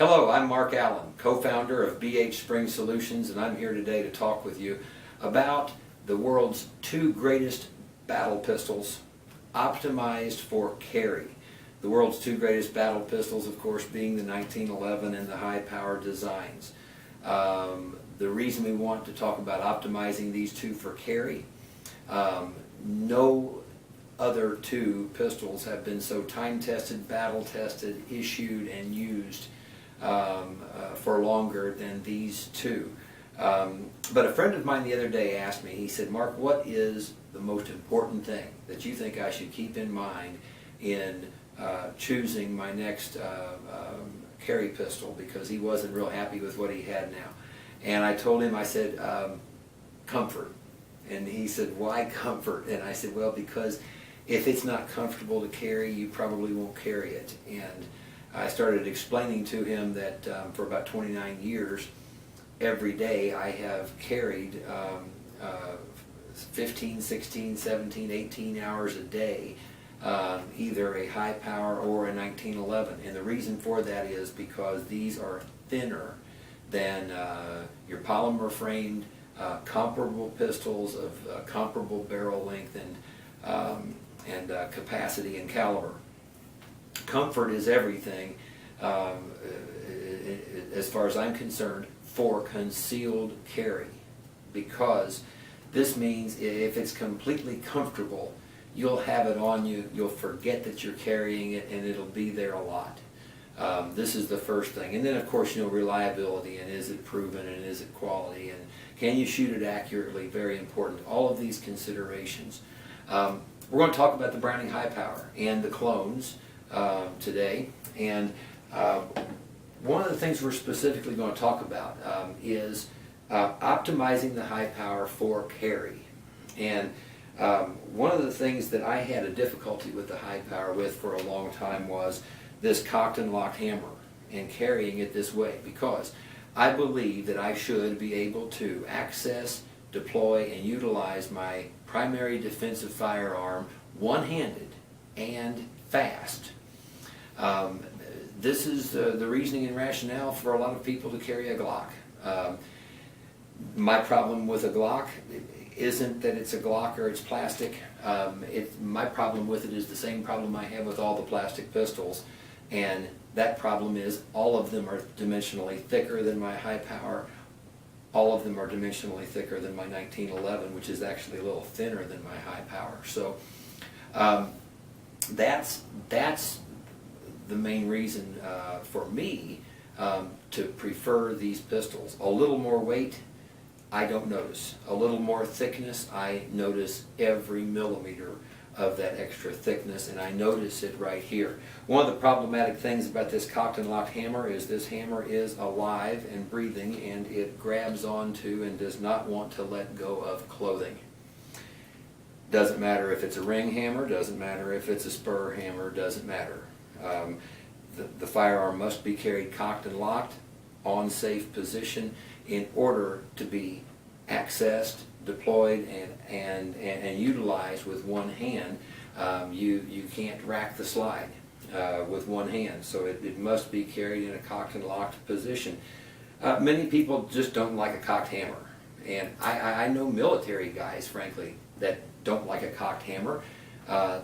Hello, I'm Mark Allen, co-founder of BHSpringSolutions, and I'm here today to talk with you about the world's two greatest battle pistols optimized for carry. The world's two greatest battle pistols, of course, being the 1911 and the HiPower designs. The reason we want to talk about optimizing these two for carry, no other two pistols have been so time-tested, battle-tested, issued, and used for longer than these two. But a friend of mine the other day asked me, he said, Mark, what is the most important thing that you think I should keep in mind in choosing my next carry pistol, because he wasn't real happy with what he had now. And I told him, I said, comfort. And he said, why comfort? And I said, well, because if it's not comfortable to carry, you probably won't carry it. And I started explaining to him that for about 29 years, every day I have carried 15, 16, 17, 18 hours a day, either a HiPower or a 1911. And the reason for that is because these are thinner than your polymer framed comparable pistols of comparable barrel length and capacity and caliber. Comfort is everything, as far as I'm concerned, for concealed carry, because this means if it's completely comfortable, you'll have it on you, you'll forget that you're carrying it, and it'll be there a lot. This is the first thing. And then, of course, reliability, and is it proven, and is it quality, and can you shoot it accurately, very important. All of these considerations. We're going to talk about the Browning HiPower and the clones today. And one of the things we're specifically going to talk about is optimizing the HiPower for carry. And one of the things that I had a difficulty with the HiPower with for a long time was this cocked and locked hammer and carrying it this way, because I believe that I should be able to access, deploy, and utilize my primary defensive firearm one-handed and fast. This is the reasoning and rationale for a lot of people to carry a Glock. My problem with a Glock isn't that it's a Glock or it's plastic. My problem with it is the same problem I have with all the plastic pistols, and that problem is all of them are dimensionally thicker than my HiPower. All of them are dimensionally thicker than my 1911, which is actually a little thinner than my HiPower. So that's the main reason for me to prefer these pistols. A little more weight, I don't notice. A little more thickness, I notice every millimeter of that extra thickness, and I notice it right here. One of the problematic things about this cocked and locked hammer is this hammer is alive and breathing, and it grabs onto and does not want to let go of clothing. Doesn't matter if it's a ring hammer, doesn't matter if it's a spur hammer, doesn't matter. The firearm must be carried cocked and locked on safe position in order to be accessed, deployed, and utilized with one hand. You can't rack the slide with one hand, so it must be carried in a cocked and locked position. Many people just don't like a cocked hammer, and I know military guys, frankly, that don't like a cocked hammer.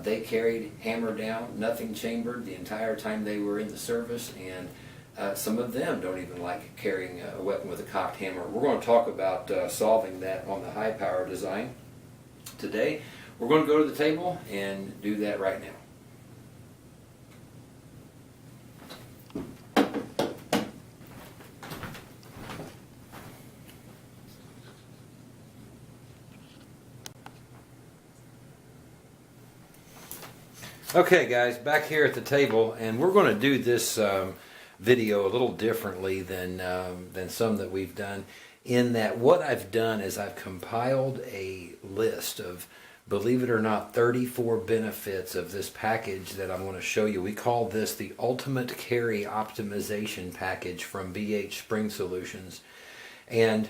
They carried hammer down, nothing chambered the entire time they were in the service, and some of them don't even like carrying a weapon with a cocked hammer. We're going to talk about solving that on the HiPower design today. We're going to go to the table and do that right now. Okay guys, back here at the table, and we're going to do this video a little differently than some that we've done, in that what I've done is I've compiled a list of, believe it or not, 34 benefits of this package that I'm going to show you. We call this the Ultimate Carry Optimization Package from BHSpringSolutions. And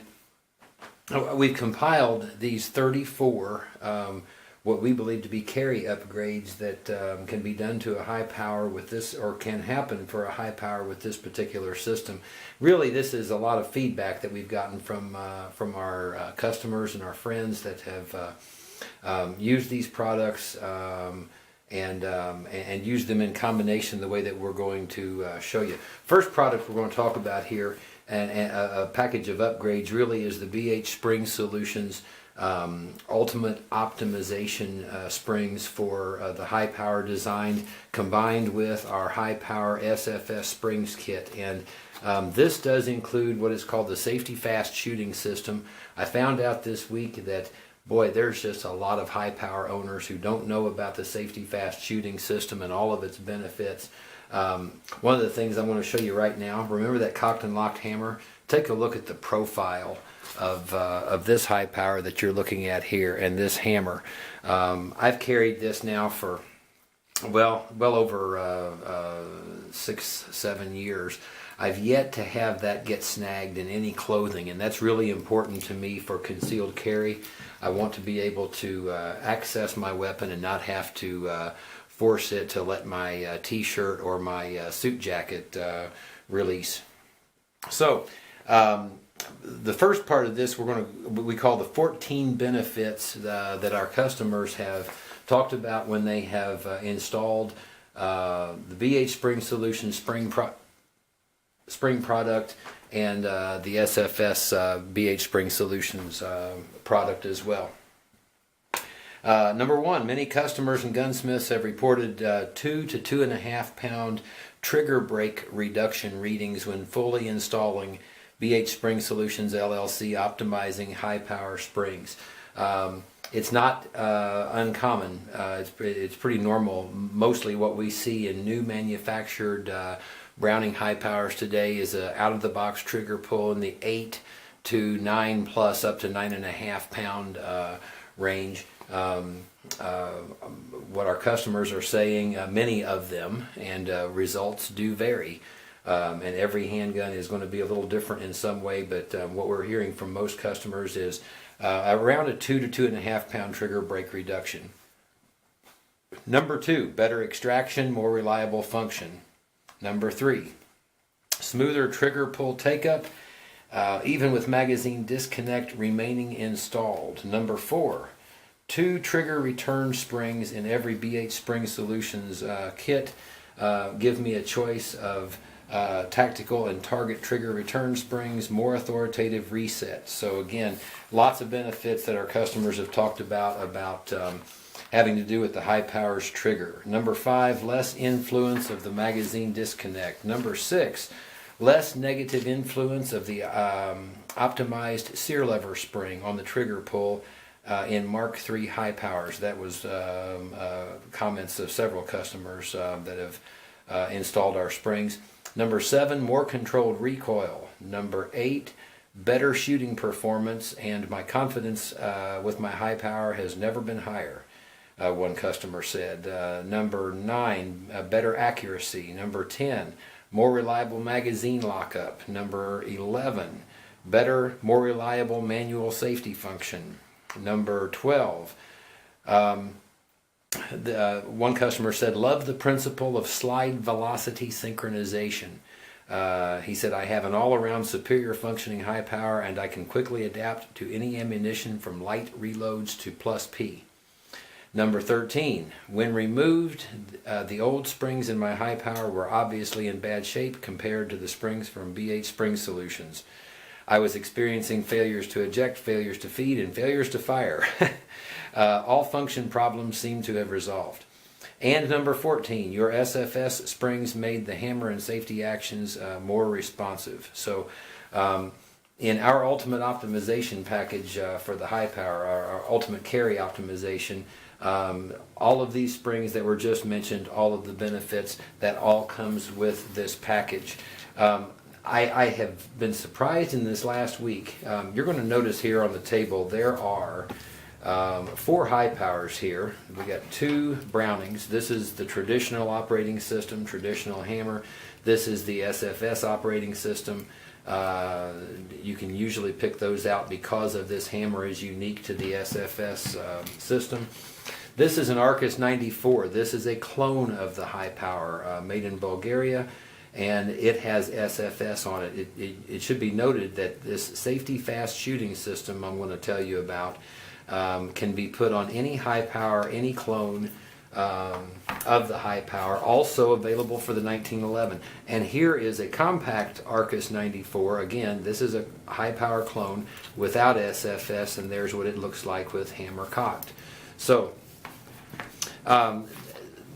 we've compiled these 34 what we believe to be carry upgrades that can be done to a HiPower with this, or can happen for a HiPower with this particular system. Really, this is a lot of feedback that we've gotten from our customers and our friends that have used these products and use them in combination the way that we're going to show you. First product we're going to talk about here, and a package of upgrades, really is the BHSpringSolutions ultimate optimization springs for the HiPower design, combined with our HiPower SFS springs kit. And this does include what is called the Safety Fast Shooting System. I found out this week that, boy, there's just a lot of HiPower owners who don't know about the Safety Fast Shooting System and all of its benefits. One of the things I want to show you right now, remember that cocked and locked hammer? Take a look at the profile of this HiPower that you're looking at here, and this hammer. I've carried this now for well over 6-7 years. I've yet to have that get snagged in any clothing, and that's really important to me for concealed carry. I want to be able to access my weapon and not have to force it to let my t-shirt or my suit jacket release. So the first part of this we call the 14 benefits that our customers have talked about when they have installed the BHSpringSolutions spring product and the SFS BHSpringSolutions product as well. Number one, many customers and gunsmiths have reported 2 to 2.5 pound trigger brake reduction readings when fully installing BHSpringSolutions LLC optimizing HiPower springs. It's not uncommon. It's pretty normal. Mostly what we see in new manufactured Browning HiPowers today is a out-of-the-box trigger pull in the 8 to 9 plus up to 9.5 pound range. What our customers are saying, many of them, and results do vary. And every handgun is going to be a little different in some way, but what we're hearing from most customers is around a 2 to 2.5 pound trigger brake reduction. Number two, better extraction, more reliable function. Number three, smoother trigger pull take-up, even with magazine disconnect remaining installed. Number four, 2 trigger return springs in every BHSpringSolutions kit give me a choice of tactical and target trigger return springs, more authoritative resets. So again, lots of benefits that our customers have talked about having to do with the HiPower's trigger. Number five, less influence of the magazine disconnect. Number six, less negative influence of the optimized sear lever spring on the trigger pull in Mark III HiPowers. That was comments of several customers that have installed our springs. Number seven, more controlled recoil. Number eight, better shooting performance, and my confidence with my HiPower has never been higher, one customer said. Number nine, better accuracy. Number 10, more reliable magazine lockup. Number 11, better, more reliable manual safety function. Number 12, one customer said, love the principle of slide velocity synchronization. He said, I have an all-around superior functioning HiPower, and I can quickly adapt to any ammunition from light reloads to plus P. Number 13, when removed, the old springs in my HiPower were obviously in bad shape compared to the springs from BHSpringSolutions. I was experiencing failures to eject, failures to feed, and failures to fire. All function problems seem to have resolved. And number 14, your SFS springs made the hammer and safety actions more responsive. So in our ultimate optimization package for the HiPower, our ultimate carry optimization, all of these springs that were just mentioned, all of the benefits, that all comes with this package. I have been surprised in this last week. You're going to notice here on the table there are 4 HiPowers here. We got 2 Brownings. This is the traditional operating system, traditional hammer. This is the SFS operating system. You can usually pick those out because of this hammer is unique to the SFS system. This is an Anarchist 94. This is a clone of the HiPower, made in Bulgaria, and it has SFS on it. It should be noted that this safety fast shooting system I'm going to tell you about can be put on any HiPower, any clone of the HiPower, also available for the 1911. And here is a compact Anarchist 94. Again, this is a HiPower clone without SFS, and there's what it looks like with hammer cocked. So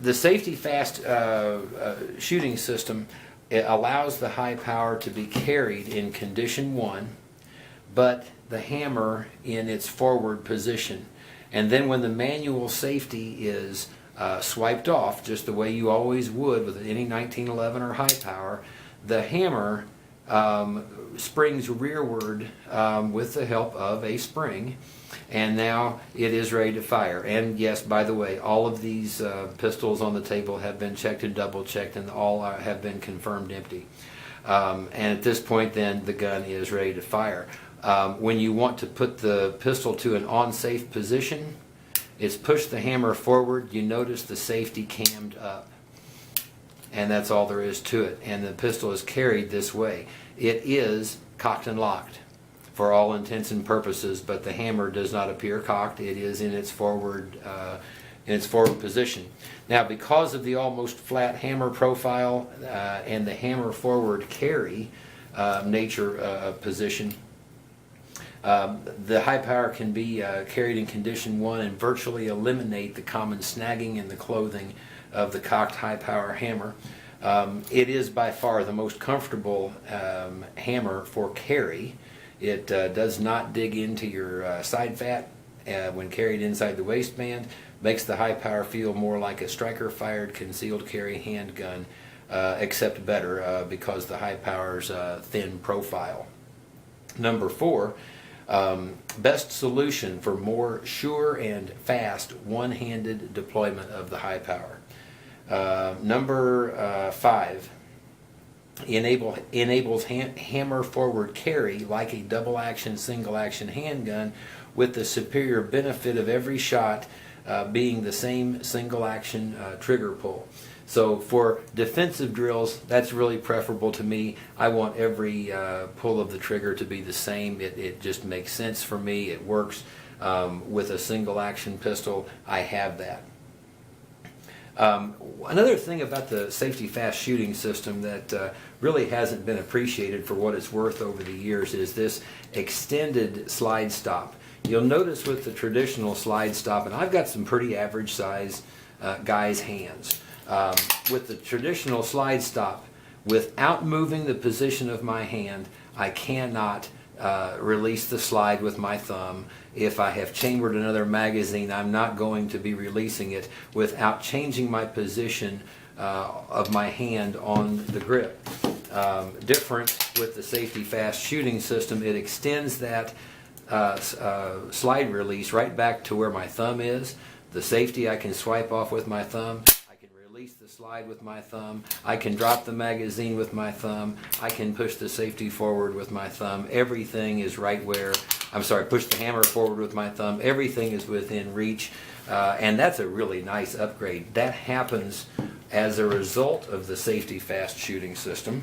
the safety fast shooting system, it allows the HiPower to be carried in condition 1, but the hammer in its forward position. And then when the manual safety is swiped off, just the way you always would with any 1911 or HiPower, the hammer springs rearward with the help of a spring, and now it is ready to fire. And yes, by the way, all of these pistols on the table have been checked and double checked, and all have been confirmed empty. And at this point then the gun is ready to fire. When you want to put the pistol to an on-safe position, it's push the hammer forward. You notice the safety cammed up, and that's all there is to it. And the pistol is carried this way. It is cocked and locked for all intents and purposes, but the hammer does not appear cocked. It is in its forward position. Now, because of the almost flat hammer profile and the hammer forward carry nature of position, the HiPower can be carried in condition 1 and virtually eliminate the common snagging in the clothing of the cocked HiPower hammer. It is by far the most comfortable hammer for carry. It does not dig into your side fat when carried inside the waistband. Makes the HiPower feel more like a striker-fired concealed carry handgun, except better because the HiPower's thin profile. Number 4. Best solution for more sure and fast one-handed deployment of the HiPower. Number 5, enables hammer forward carry like a double action, single action handgun, with the superior benefit of every shot being the same single action trigger pull. So for defensive drills, that's really preferable to me. I want every pull of the trigger to be the same. It just makes sense for me. It works. With a single action pistol, I have that. Another thing about the safety fast shooting system that really hasn't been appreciated for what it's worth over the years is this extended slide stop. You'll notice with the traditional slide stop, and I've got some pretty average size guys' hands. With the traditional slide stop, without moving the position of my hand, I cannot release the slide with my thumb. If I have chambered another magazine, I'm not going to be releasing it without changing my position of my hand on the grip. Different with the safety fast shooting system, it extends that slide release right back to where my thumb is. The safety I can swipe off with my thumb. Release the slide with my thumb. I can drop the magazine with my thumb. I can push the safety forward with my thumb. Everything is right where, push the hammer forward with my thumb. Everything is within reach, and that's a really nice upgrade. That happens as a result of the safety fast shooting system.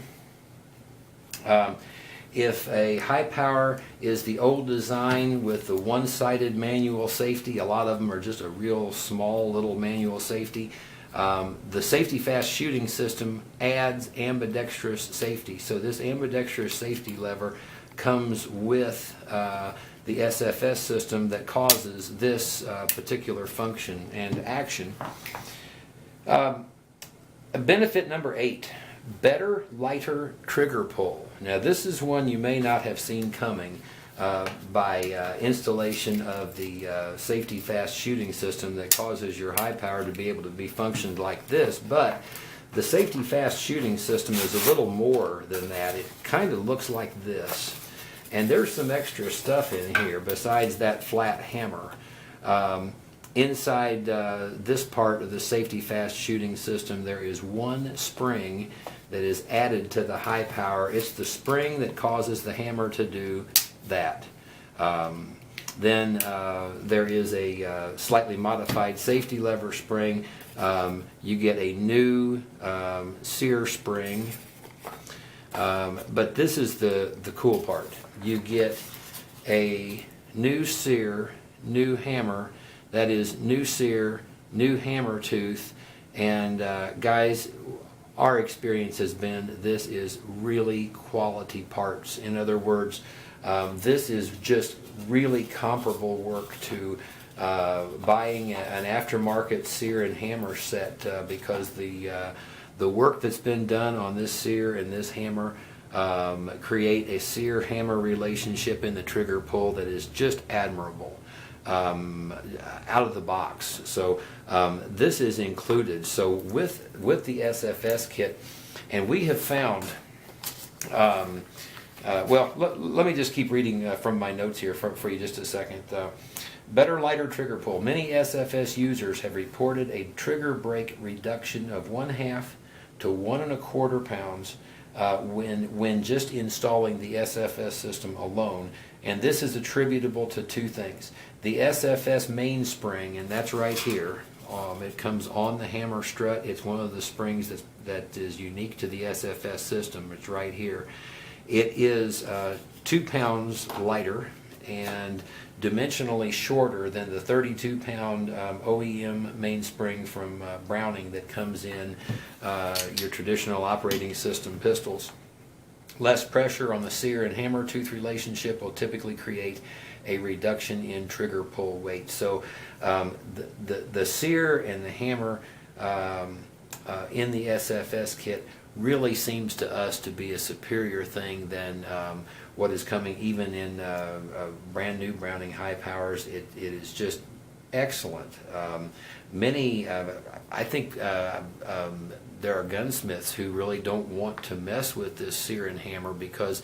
If a HiPower is the old design with the one-sided manual safety, a lot of them are just a real small little manual safety. The safety fast shooting system adds ambidextrous safety. So this ambidextrous safety lever comes with the SFS system that causes this particular function and action. Benefit number 8, better, lighter trigger pull. Now this is one you may not have seen coming by installation of the safety fast shooting system that causes your HiPower to be able to be functioned like this, but the safety fast shooting system is a little more than that. It kind of looks like this, and there's some extra stuff in here besides that flat hammer. Inside this part of the safety fast shooting system, there is one spring that is added to the HiPower. It's the spring that causes the hammer to do that. Then there is a slightly modified safety lever spring. You get a new sear spring. But this is the cool part. You get a new sear, new hammer, that is new sear, new hammer tooth, and guys, our experience has been this is really quality parts. In other words, this is just really comparable work to buying an aftermarket sear and hammer set because the work that's been done on this sear and this hammer create a sear-hammer relationship in the trigger pull that is just admirable out of the box. So this is included. So with the SFS kit, and we have found, well, let me just keep reading from my notes here for you just a second. Better, lighter trigger pull. Many SFS users have reported a trigger brake reduction of 1/2 to 1 1/4 pounds when just installing the SFS system alone, and this is attributable to two things. The SFS mainspring, and that's right here. It comes on the hammer strut. It's one of the springs that is unique to the SFS system. It's right here. It is 2 pounds lighter and dimensionally shorter than the 32-pound OEM mainspring from Browning that comes in your traditional operating system pistols. Less pressure on the sear and hammer tooth relationship will typically create a reduction in trigger pull weight. So the sear and the hammer in the SFS kit really seems to us to be a superior thing than what is coming even in brand new Browning HiPowers. It is just excellent. Many, I think there are gunsmiths who really don't want to mess with this sear and hammer because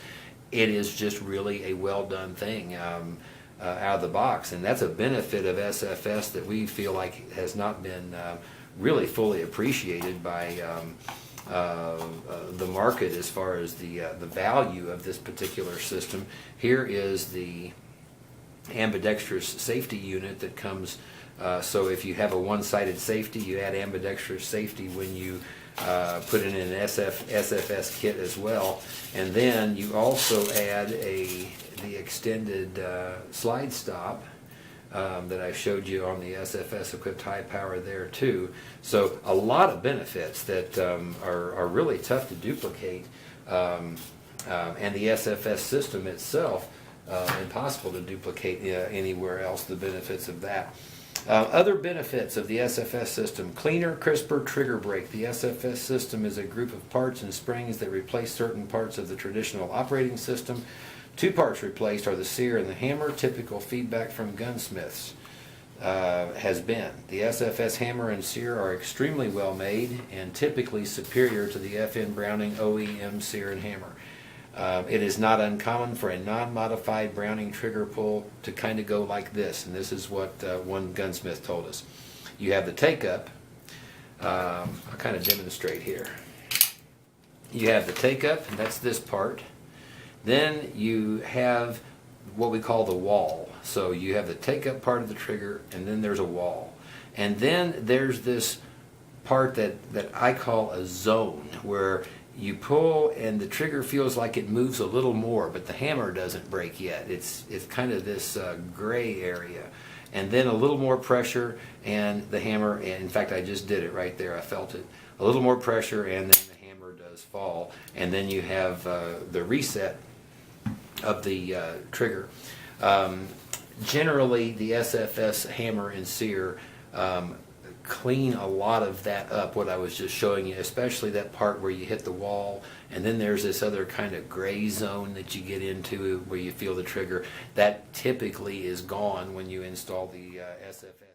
it is just really a well done thing out of the box, and that's a benefit of SFS that we feel like has not been really fully appreciated by the market as far as the value of this particular system. Here is the Ambidextrous Safety unit that comes, so if you have a one-sided safety, you add Ambidextrous Safety when you put it in an SFS kit as well, and then you also add the extended slide stop that I showed you on the SFS equipped HiPower there too. So a lot of benefits that are really tough to duplicate, and the SFS system itself impossible to duplicate anywhere else, the benefits of that. Other benefits of the SFS system: cleaner, crisper trigger brake. The SFS system is a group of parts and springs that replace certain parts of the traditional operating system. 2 parts replaced are the sear and the hammer. Typical feedback from gunsmiths has been the SFS hammer and sear are extremely well made and typically superior to the FN Browning OEM sear and hammer. It is not uncommon for a non-modified Browning trigger pull to kind of go like this, and this is what one gunsmith told us. You have the take-up. I'll kind of demonstrate here. You have the take-up, and that's this part. Then you have what we call the wall. So you have the take-up part of the trigger, and then there's a wall. And then there's this part that I call a zone, where you pull and the trigger feels like it moves a little more, but the hammer doesn't break yet. It's kind of this gray area. And then a little more pressure and the hammer, and in fact I just did it right there, I felt it. A little more pressure and then the hammer does fall. And then you have the reset of the trigger. Generally the SFS hammer and sear clean a lot of that up, what I was just showing you, especially that part where you hit the wall, and then there's this other kind of gray zone that you get into where you feel the trigger. That typically is gone when you install the SFS.